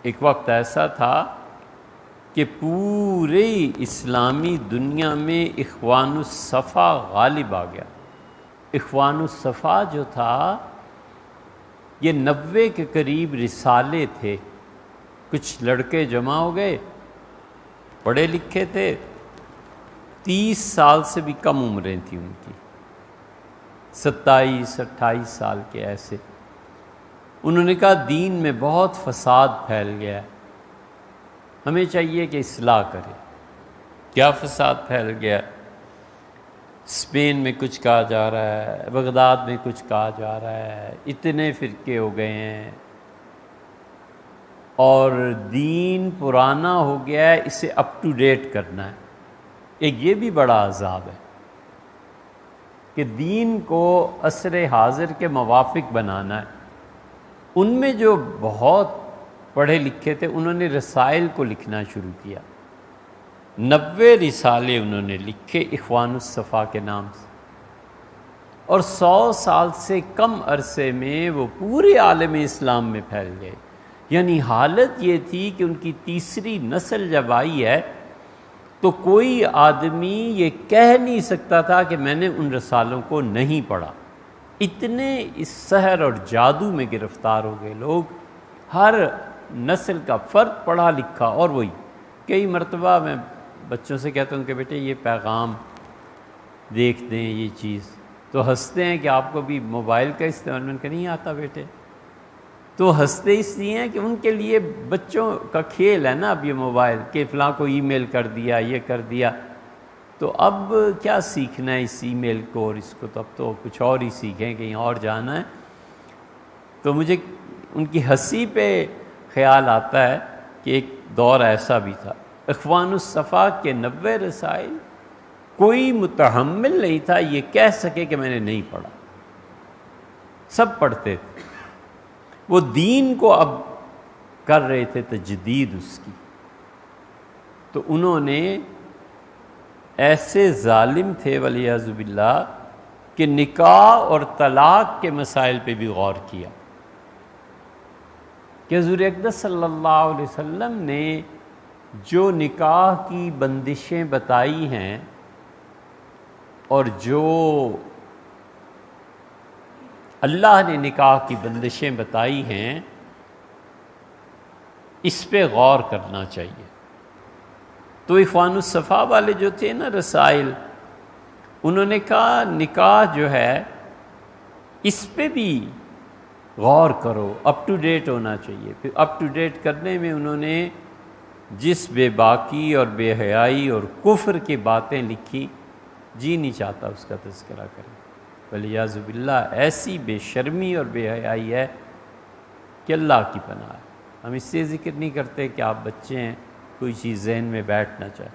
ایک وقت ایسا تھا کہ پوری اسلامی دنیا میں اخوان الصفا غالب آ گیا۔ اخوان الصفا جو تھا یہ 90 کے قریب رسالے تھے، کچھ لڑکے جمع ہو گئے، پڑھے لکھے تھے، 30 سال سے بھی کم عمریں تھیں ان کی، 27 28 سال کے ایسے۔ انہوں نے کہا دین میں بہت فساد پھیل گیا ہے، ہمیں چاہیے کہ اصلاح کرے۔ کیا فساد پھیل گیا؟ اسپین میں کچھ کہا جا رہا ہے، بغداد میں کچھ کہا جا رہا ہے، اتنے فرقے ہو گئے ہیں اور دین پرانا ہو گیا ہے، اسے اپ ٹو ڈیٹ کرنا ہے۔ ایک یہ بھی بڑا عذاب ہے کہ دین کو عصر حاضر کے موافق بنانا ہے۔ ان میں جو بہت پڑھے لکھے تھے انہوں نے رسائل کو لکھنا شروع کیا، 90 رسالے انہوں نے لکھے اخوان الصفا کے نام سے، اور 100 سال سے کم عرصے میں وہ پورے عالم اسلام میں پھیل گئے۔ یعنی حالت یہ تھی کہ ان کی تیسری نسل جب آئی ہے تو کوئی آدمی یہ کہہ نہیں سکتا تھا کہ میں نے ان رسالوں کو نہیں پڑھا۔ اتنے اس سحر اور جادو میں گرفتار ہو گئے لوگ، ہر نسل کا فرد پڑھا لکھا، اور وہی کئی مرتبہ میں بچوں سے کہتا ہوں کہ بیٹے یہ پیغام دیکھ دیں، یہ چیز، تو ہنستے ہیں کہ آپ کو بھی موبائل کا استعمال میں کہ نہیں آتا بیٹے، تو ہنستے اس لیے ہیں کہ ان کے لیے بچوں کا کھیل ہے نا اب یہ موبائل، کہ فلاں کو ای میل کر دیا، یہ کر دیا، تو اب کیا سیکھنا ہے اس ای میل کو اور اس کو، تو اب تو کچھ اور ہی سیکھیں، کہیں اور جانا ہے۔ تو مجھے ان کی ہنسی پہ خیال آتا ہے کہ ایک دور ایسا بھی تھا، اخوان الصفا کے 90 رسائل، کوئی متحمل نہیں تھا یہ کہہ سکے کہ میں نے نہیں پڑھا، سب پڑھتے تھے۔ وہ دین کو اب کر رہے تھے تجدید اس کی، تو انہوں نے ایسے ظالم تھے والعیاذ باللہ کہ نکاح اور طلاق کے مسائل پہ بھی غور کیا کہ حضور اقدس صلی اللہ علیہ وسلم نے جو نکاح کی بندشیں بتائی ہیں اور جو اللہ نے نکاح کی بندشیں بتائی ہیں اس پہ غور کرنا چاہیے۔ تو اخوان الصفا والے جو تھے نا رسائل، انہوں نے کہا نکاح جو ہے اس پہ بھی غور کرو، اپ ٹو ڈیٹ ہونا چاہیے۔ پھر اپ ٹو ڈیٹ کرنے میں انہوں نے جس بے باکی اور بے حیائی اور کفر کی باتیں لکھی، جی نہیں چاہتا اس کا تذکرہ کریں، والعیاذ باللہ ایسی بے شرمی اور بے حیائی ہے کہ اللہ کی پناہ ہے۔ ہم اس سے ذکر نہیں کرتے کہ آپ بچے ہیں، کوئی چیز ذہن میں بیٹھ نہ جائے۔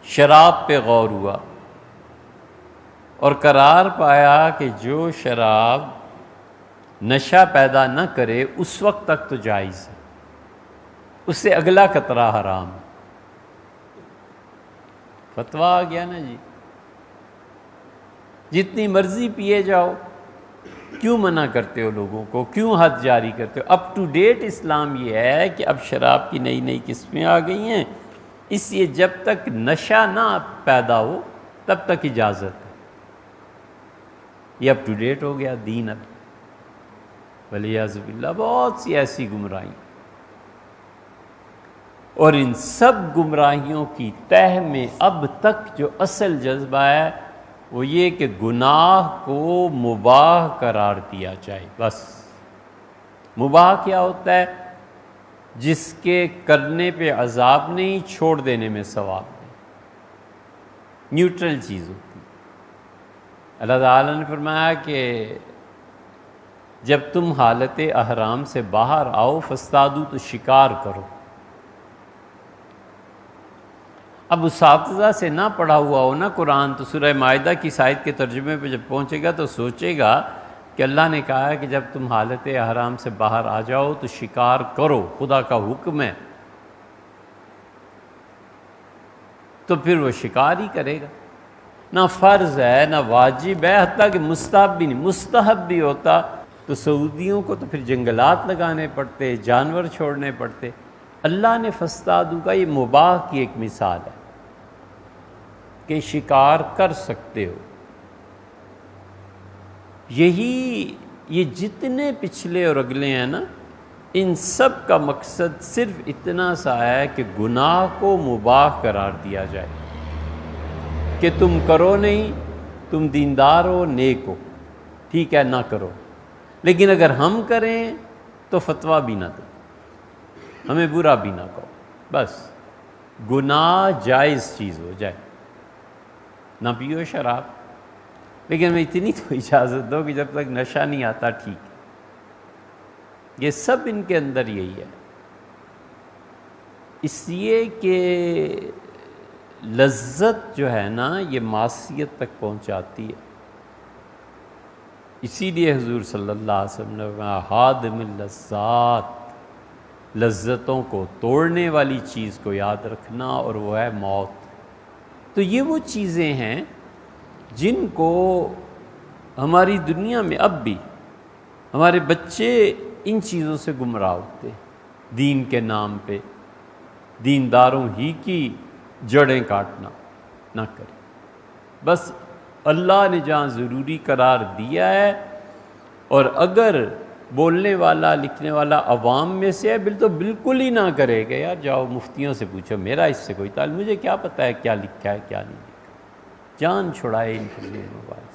شراب پہ غور ہوا اور قرار پایا کہ جو شراب نشہ پیدا نہ کرے اس وقت تک تو جائز ہے، اس سے اگلا قطرہ حرام ہے۔ فتویٰ آ گیا نا جی، جتنی مرضی پیے جاؤ، کیوں منع کرتے ہو لوگوں کو، کیوں حد جاری کرتے ہو؟ اپ ٹو ڈیٹ اسلام یہ ہے کہ اب شراب کی نئی نئی قسمیں آ گئی ہیں، اس لیے جب تک نشہ نہ پیدا ہو تب تک اجازت ہے۔ یہ اپ ٹو ڈیٹ ہو گیا دین اب، والعیاذ باللہ بہت سی ایسی گمراہی، اور ان سب گمراہیوں کی تہ میں اب تک جو اصل جذبہ ہے وہ یہ کہ گناہ کو مباح قرار دیا جائے۔ بس مباح کیا ہوتا ہے؟ جس کے کرنے پہ عذاب نہیں، چھوڑ دینے میں ثواب نہیں، نیوٹرل چیز ہوتی ہے۔ اللہ تعالیٰ نے فرمایا کہ جب تم حالت احرام سے باہر آؤ فاصطادوا، تو شکار کرو۔ اب اساتذہ سے نہ پڑھا ہوا ہو نا قرآن تو سورہ مائدہ کی اس آیت کے ترجمے پہ جب پہنچے گا تو سوچے گا کہ اللہ نے کہا ہے کہ جب تم حالت احرام سے باہر آ جاؤ تو شکار کرو، خدا کا حکم ہے، تو پھر وہ شکار ہی کرے گا۔ نہ فرض ہے، نہ واجب ہے، حتیٰ کہ مستحب بھی نہیں۔ مستحب بھی ہوتا تو سعودیوں کو تو پھر جنگلات لگانے پڑتے، جانور چھوڑنے پڑتے۔ اللہ نے فاصطادوا کا یہ مباح کی ایک مثال ہے کہ شکار کر سکتے ہو۔ یہ جتنے پچھلے اور اگلے ہیں نا، ان سب کا مقصد صرف اتنا سا ہے کہ گناہ کو مباح قرار دیا جائے، کہ تم کرو نہیں، تم دیندار ہو، نیک ہو، ٹھیک ہے نہ کرو، لیکن اگر ہم کریں تو فتویٰ بھی نہ دو، ہمیں برا بھی نہ کہو، بس گناہ جائز چیز ہو جائے، نہ پیو شراب، لیکن ہمیں اتنی تو اجازت دو کہ جب تک نشہ نہیں آتا ٹھیک ہے۔ یہ سب ان کے اندر یہی ہے، اس لیے کہ لذت جو ہے نا یہ معصیت تک پہنچاتی ہے۔ اسی لیے حضور صلی اللہ علیہ وسلم نے کہا حادم اللذات، لذتوں کو توڑنے والی چیز کو یاد رکھنا، اور وہ ہے موت۔ تو یہ وہ چیزیں ہیں جن کو ہماری دنیا میں اب بھی ہمارے بچے ان چیزوں سے گمراہ ہوتے ہیں، دین کے نام پہ دینداروں ہی کی جڑیں کاٹنا نہ کریں۔ بس اللہ نے جہاں ضروری قرار دیا ہے، اور اگر بولنے والا لکھنے والا عوام میں سے ہے تو بالکل ہی نہ کرے کہ یار جاؤ مفتیوں سے پوچھو، میرا اس سے کوئی تعلق، مجھے کیا پتہ ہے کیا لکھا ہے کیا نہیں لکھا، جان چھڑائے ان فضول موبائل سے۔